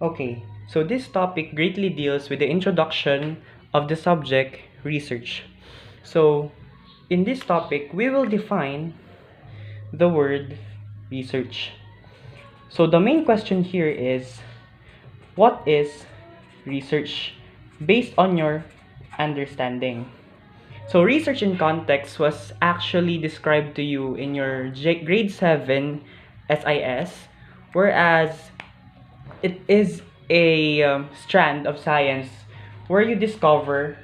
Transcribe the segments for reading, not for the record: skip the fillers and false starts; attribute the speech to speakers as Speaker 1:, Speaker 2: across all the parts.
Speaker 1: Okay, so this topic greatly deals with the introduction of the subject research. So, in this topic, we will define the word research. So, the main question here is what is research based on your understanding? So, research in context was actually described to you in your grade 7 SIS, whereas it is a strand of science where you discover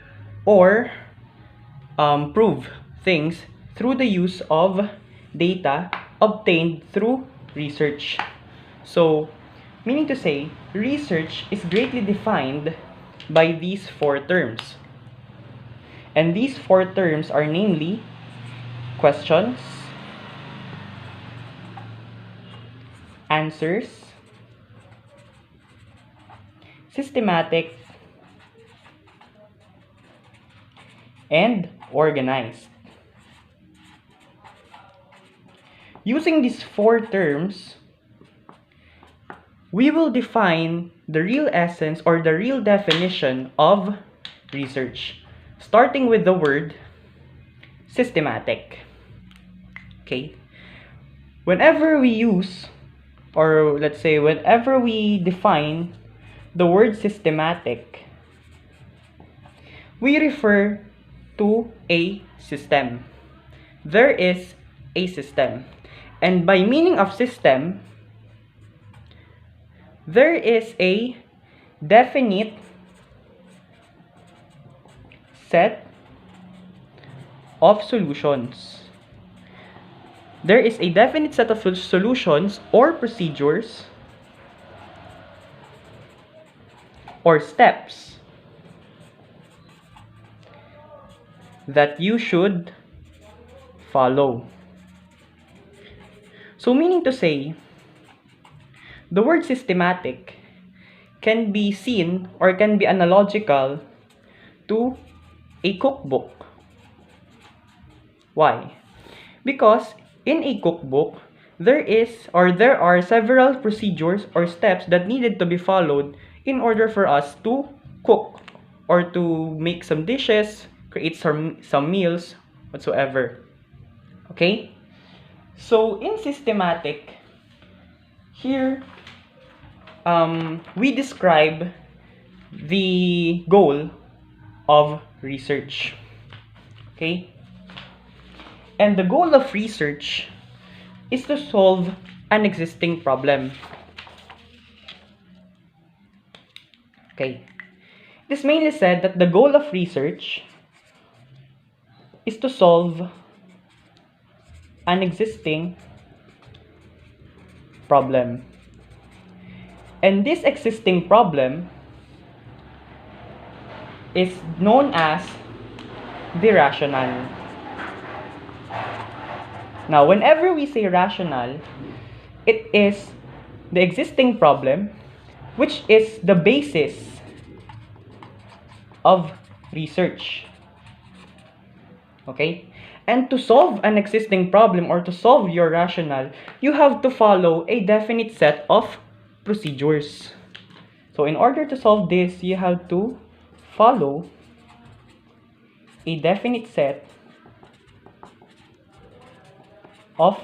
Speaker 1: or prove things through the use of data obtained through research. So, meaning to say, research is greatly defined by these four terms. And these four terms are namely questions, answers, systematic, and organized. Using these four terms, we will define the real essence or the real definition of research, starting with the word systematic. Okay? Whenever we use, or let's say, whenever we define the word systematic, we refer to a system. There is a system. And by meaning of system, there is a definite set of solutions. There is a definite set of solutions or procedures or steps that you should follow. So, meaning to say, the word systematic can be seen or can be analogical to a cookbook. Why? Because in a cookbook, there are several procedures or steps that needed to be followed in order for us to cook or to make some dishes, create some meals, whatsoever. Okay? So in systematic, here we describe the goal of research. Okay? And the goal of research is to solve an existing problem. Okay. It is mainly said that the goal of research is to solve an existing problem. And this existing problem is known as the rationale. Now, whenever we say rationale, it is the existing problem which is the basis of research. Okay? And to solve an existing problem or to solve your rationale, you have to follow a definite set of procedures. So in order to solve this, you have to follow a definite set of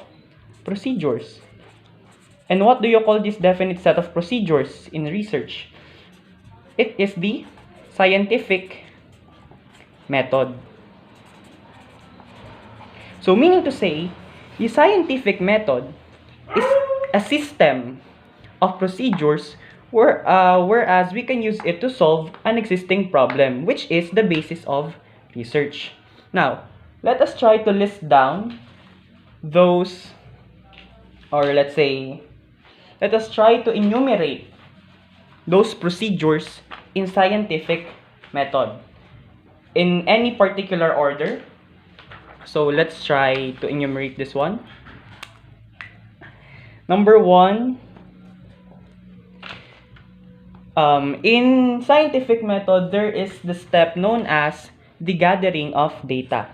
Speaker 1: procedures. And what do you call this definite set of procedures in research? It is the scientific method. So meaning to say, the scientific method is a system of procedures whereas we can use it to solve an existing problem, which is the basis of research. Now, let us try to list down those, or let's say, let us try to enumerate those procedures in scientific method in any particular order. So let's try to enumerate this one. Number one, in scientific method, there is the step known as the gathering of data.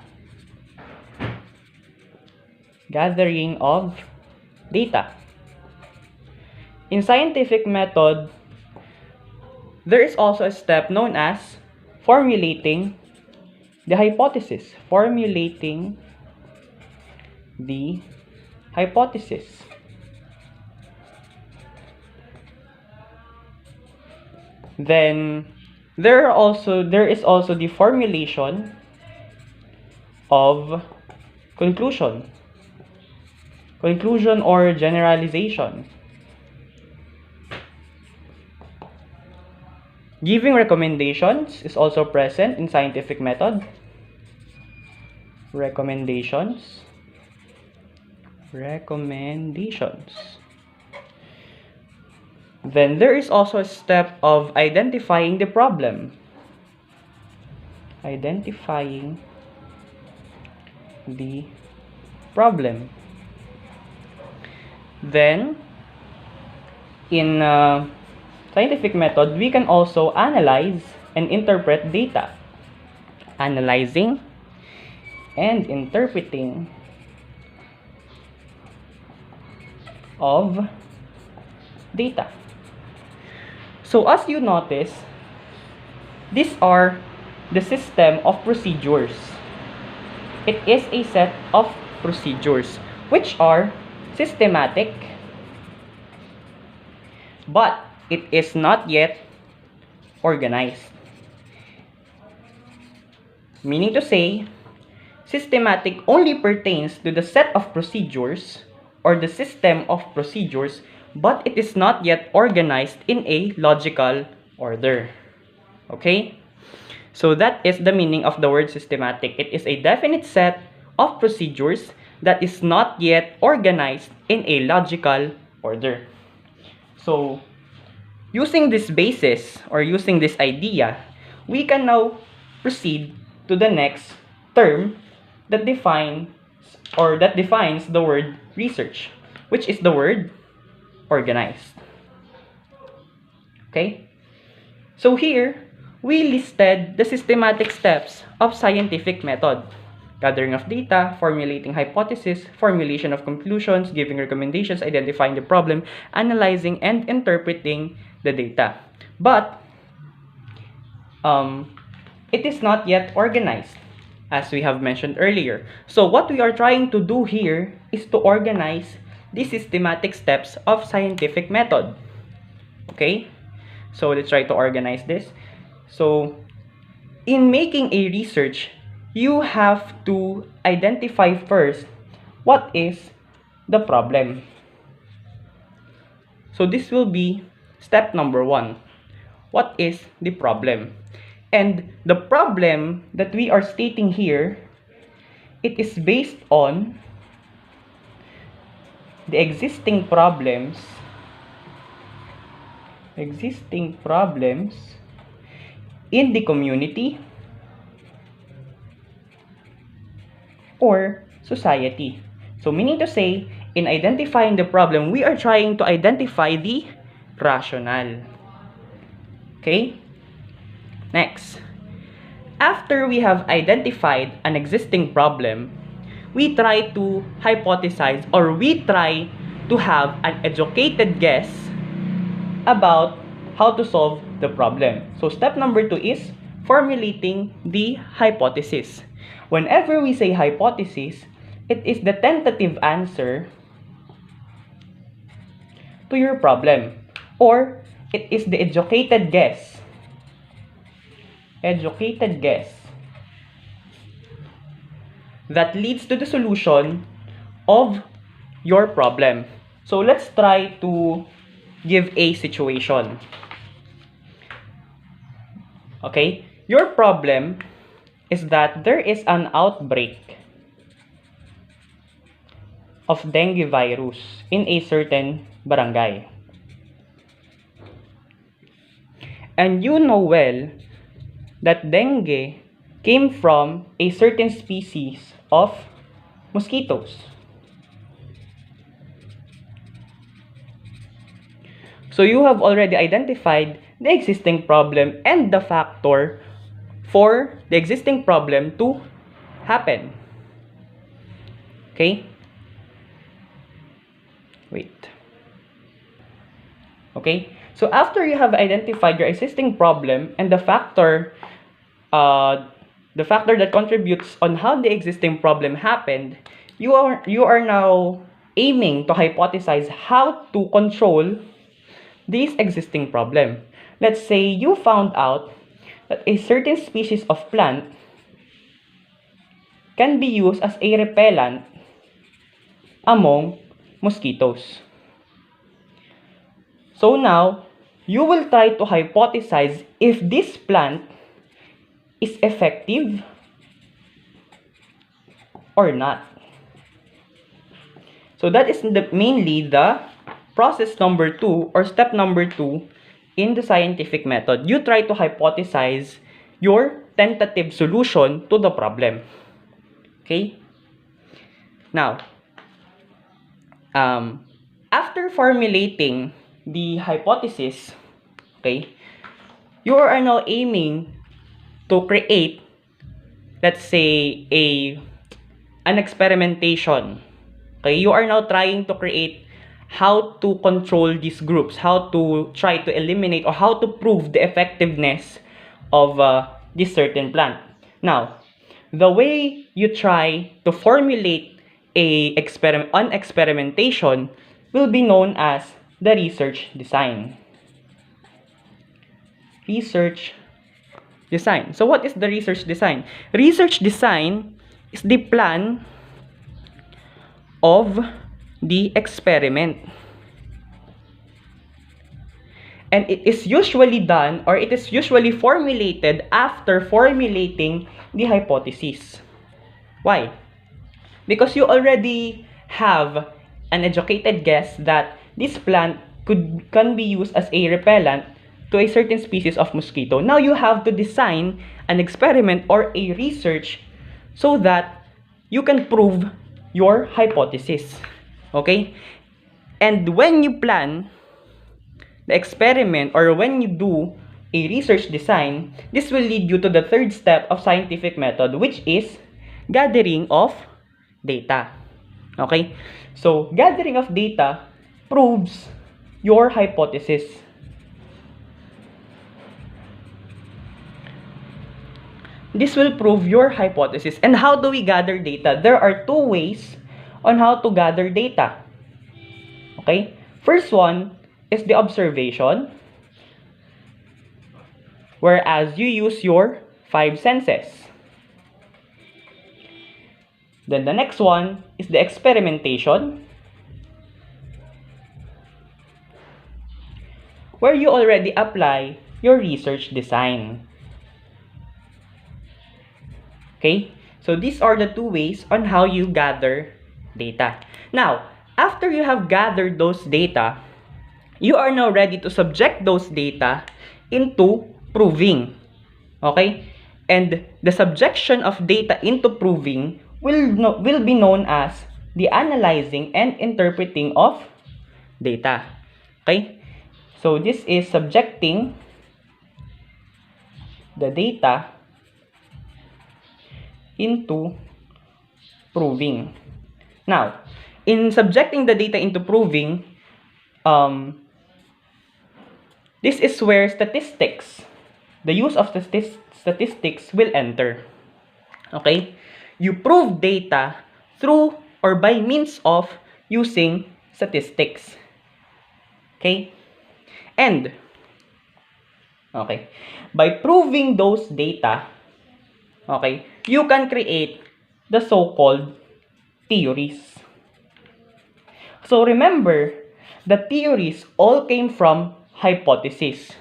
Speaker 1: Gathering of data. In scientific method, there is also a step known as formulating the hypothesis. Formulating the hypothesis. Then there is also the formulation of conclusion or generalization. Giving recommendations is also present in scientific method. Recommendations. Then there is also a step of identifying the problem. Identifying the problem. Then, in scientific method, we can also analyze and interpret data. Analyzing and interpreting of data. So as you notice, these are the system of procedures. It is a set of procedures which are systematic, but it is not yet organized. Meaning to say, systematic only pertains to the set of procedures or the system of procedures, but it is not yet organized in a logical order. Okay? So that is the meaning of the word systematic. It is a definite set of procedures that is not yet organized in a logical order. So, using this basis or using this idea, we can now proceed to the next term that defines the word research, which is the word organized. Okay? So here, we listed the systematic steps of scientific method. Gathering of data, formulating hypothesis, formulation of conclusions, giving recommendations, identifying the problem, analyzing and interpreting the data. But it is not yet organized, as we have mentioned earlier. So what we are trying to do here is to organize the systematic steps of scientific method. Okay? So let's try to organize this. So in making a research, you have to identify first what is the problem. So this will be step number 1. What is the problem? And the problem that we are stating here, it is based on the existing problems in the community or society. So meaning to say, in identifying the problem, we are trying to identify the rationale. Okay? Next. After we have identified an existing problem, we try to hypothesize or we try to have an educated guess about how to solve the problem. So step number 2 is formulating the hypothesis. Whenever we say hypothesis, it is the tentative answer to your problem, or it is the educated guess that leads to the solution of your problem. So let's try to give a situation. Okay? Your problem is that there is an outbreak of dengue virus in a certain barangay. And you know well that dengue came from a certain species of mosquitoes. So you have already identified the existing problem and the factor for the existing problem to happen. Okay? Wait. Okay? So after you have identified your existing problem and uh, the factor that contributes on how the existing problem happened, you are now aiming to hypothesize how to control this existing problem. Let's say you found out that a certain species of plant can be used as a repellent among mosquitoes. So now, you will try to hypothesize if this plant is effective or not. So that is mainly the process number 2 or step number 2 in the scientific method. You try to hypothesize your tentative solution to the problem. Okay? Now, after formulating the hypothesis, okay, you are now aiming to create, let's say, an experimentation. Okay, you are now trying to create how to control these groups, how to try to eliminate or how to prove the effectiveness of this certain plant. Now, the way you try to formulate an experimentation will be known as the research design. Research design. So what is the research design? Research design is the plan of the experiment. And it is usually done or it is usually formulated after formulating the hypothesis. Why? Because you already have an educated guess that this plant can be used as a repellent to a certain species of mosquito. Now you have to design an experiment or a research so that you can prove your hypothesis. Okay? And when you plan the experiment or when you do a research design, this will lead you to the third step of scientific method, which is gathering of data. Okay? So, gathering of data proves your hypothesis. This will prove your hypothesis. And how do we gather data? There are two ways on how to gather data. Okay? First one is the observation, whereas you use your 5 senses. Then the next one is the experimentation, where you already apply your research design. Okay? So these are the two ways on how you gather data. Now, after you have gathered those data, you are now ready to subject those data into proving. Okay? And the subjection of data into proving will be known as the analyzing and interpreting of data. Okay? So this is subjecting the data into proving. Now, in subjecting the data into proving, this is where statistics, the use of statistics will enter. Okay? You prove data through or by means of using statistics. Okay? And, okay, by proving those data, okay, you can create the so-called theories. So remember, the theories all came from hypothesis.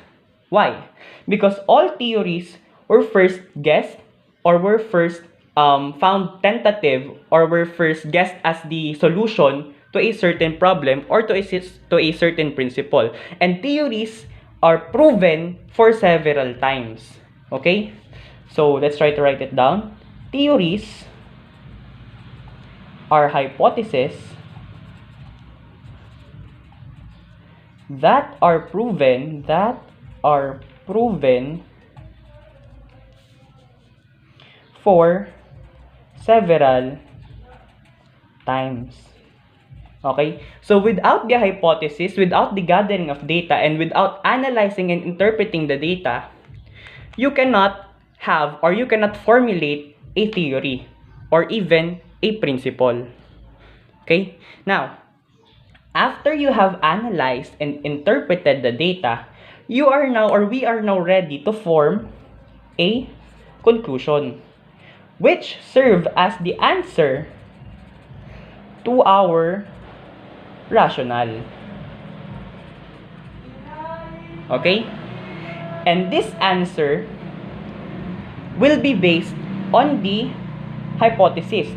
Speaker 1: Why? Because all theories were first guessed or were first found tentative or were first guessed as the solution to a certain problem or to a certain principle. And theories are proven for several times. Okay? So let's try to write it down. Theories are hypotheses that are proven for several times. Okay? So without the hypothesis, without the gathering of data, and without analyzing and interpreting the data, you cannot have or you cannot formulate a theory or even a principle. Okay? Now, after you have analyzed and interpreted the data, you are now or we are now ready to form a conclusion, which serve as the answer to our rationale. Okay? And this answer will be based on the hypothesis.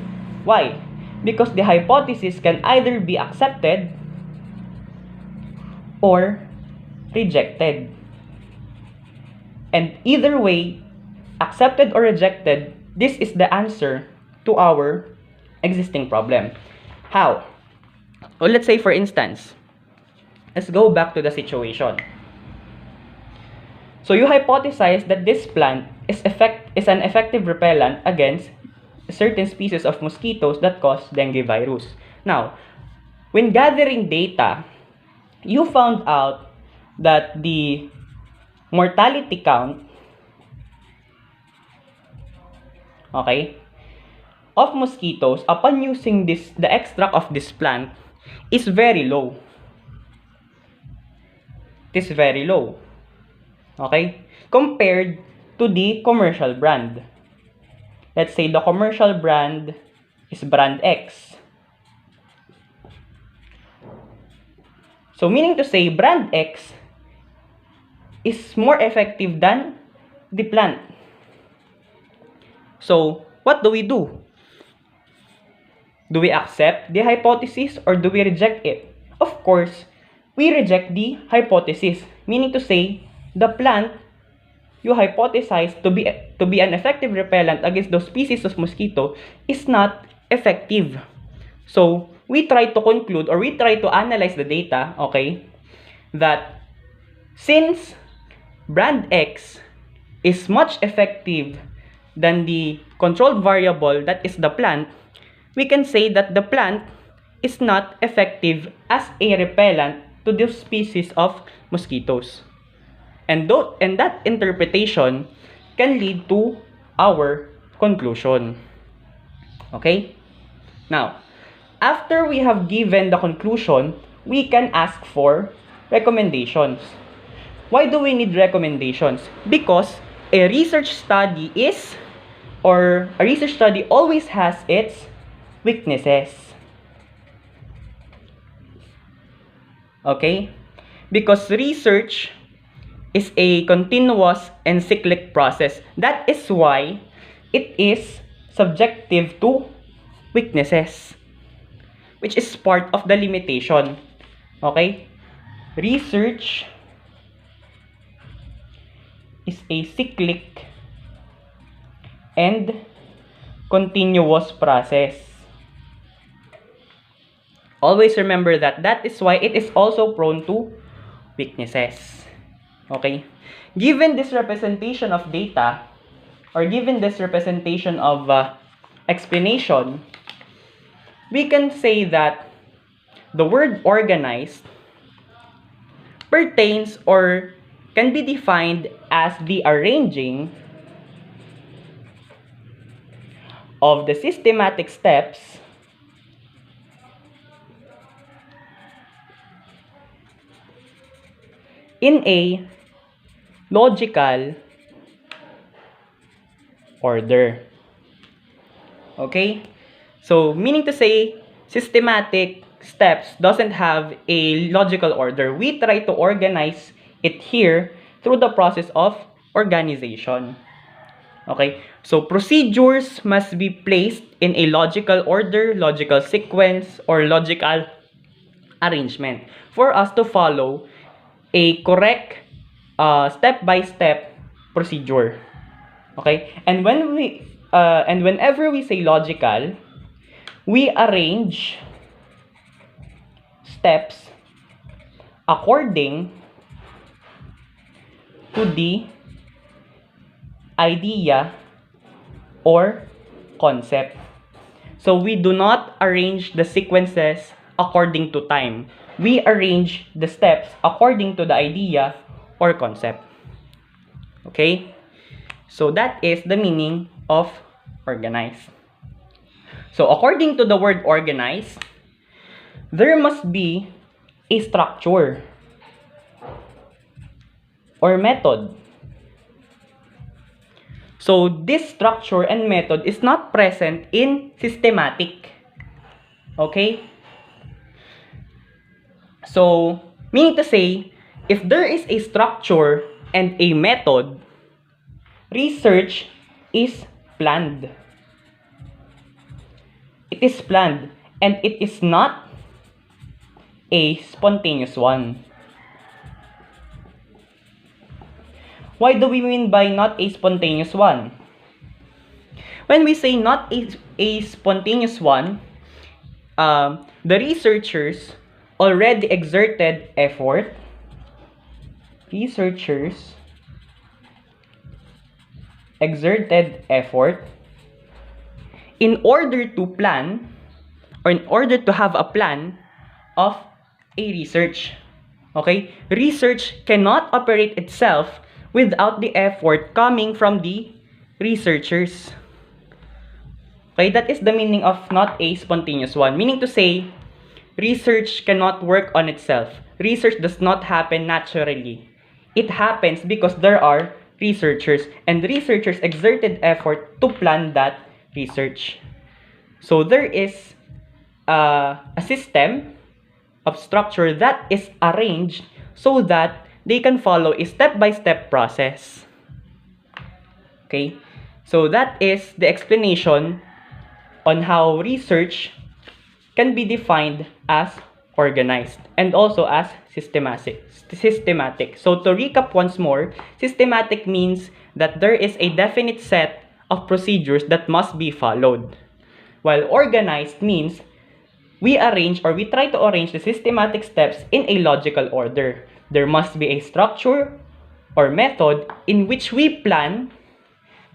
Speaker 1: Why? Because the hypothesis can either be accepted or rejected. And either way, accepted or rejected, this is the answer to our existing problem. How? Well, let's say for instance, let's go back to the situation. So you hypothesize that this plant is an effective repellent against certain species of mosquitoes that cause dengue virus. Now, when gathering data, you found out that the mortality count, okay, of mosquitoes upon using the extract of this plant is very low. It is very low. Okay? Compared to the commercial brand. Let's say the commercial brand is brand X. So meaning to say brand X is more effective than the plant. So what do? Do we accept the hypothesis or do we reject it? Of course, we reject the hypothesis. Meaning to say, the plant you hypothesize to be an effective repellent against those species of mosquito is not effective. So we try to conclude or we try to analyze the data, okay, that since brand X is much effective than the controlled variable that is the plant, we can say that the plant is not effective as a repellent to this species of mosquitoes. And that interpretation can lead to our conclusion. Okay? Now, after we have given the conclusion, we can ask for recommendations. Why do we need recommendations? Because a research study always has its weaknesses. Okay? Because research is a continuous and cyclic process. That is why it is subjective to weaknesses, which is part of the limitation. Okay? Research is a cyclic and continuous process. Always remember that. That is why it is also prone to weaknesses. Okay? Given this representation of data, or given this representation of explanation, we can say that the word organized pertains or can be defined as the arranging of the systematic steps in a logical order. Okay? So, meaning to say, systematic steps doesn't have a logical order. We try to organize it here through the process of organization. Okay? So, procedures must be placed in a logical order, logical sequence, or logical arrangement for us to follow a correct step-by-step procedure. Okay? And whenever we say logical, we arrange steps according to the idea or concept. So we do not arrange the sequences according to time. We arrange the steps according to the idea or concept. Okay? So that is the meaning of organize. So according to the word organize, there must be a structure or method. So this structure and method is not present in systematic. Okay? So, meaning to say, if there is a structure and a method, research is planned. It is planned and it is not a spontaneous one. Why do we mean by not a spontaneous one? When we say not a spontaneous one, the researchers already exerted effort. Researchers exerted effort in order to plan or in order to have a plan of a research. Okay? Research cannot operate itself without the effort coming from the researchers. Okay, that is the meaning of not a spontaneous one. Meaning to say, research cannot work on itself. Research does not happen naturally. It happens because there are researchers, and researchers exerted effort to plan that research. So there is a system of structure that is arranged so that they can follow a step-by-step process. Okay, so that is the explanation on how research can be defined as organized and also as systematic. So to recap once more, systematic means that there is a definite set of procedures that must be followed. While organized means we arrange or we try to arrange the systematic steps in a logical order. There must be a structure or method in which we plan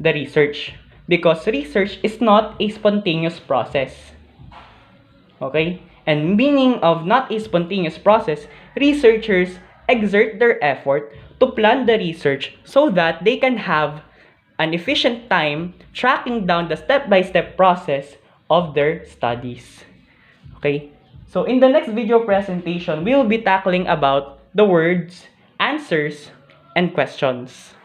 Speaker 1: the research, because research is not a spontaneous process. Okay? And meaning of not a spontaneous process, researchers exert their effort to plan the research so that they can have an efficient time tracking down the step-by-step process of their studies. Okay? So in the next video presentation, we will be tackling about the words, answers, and questions.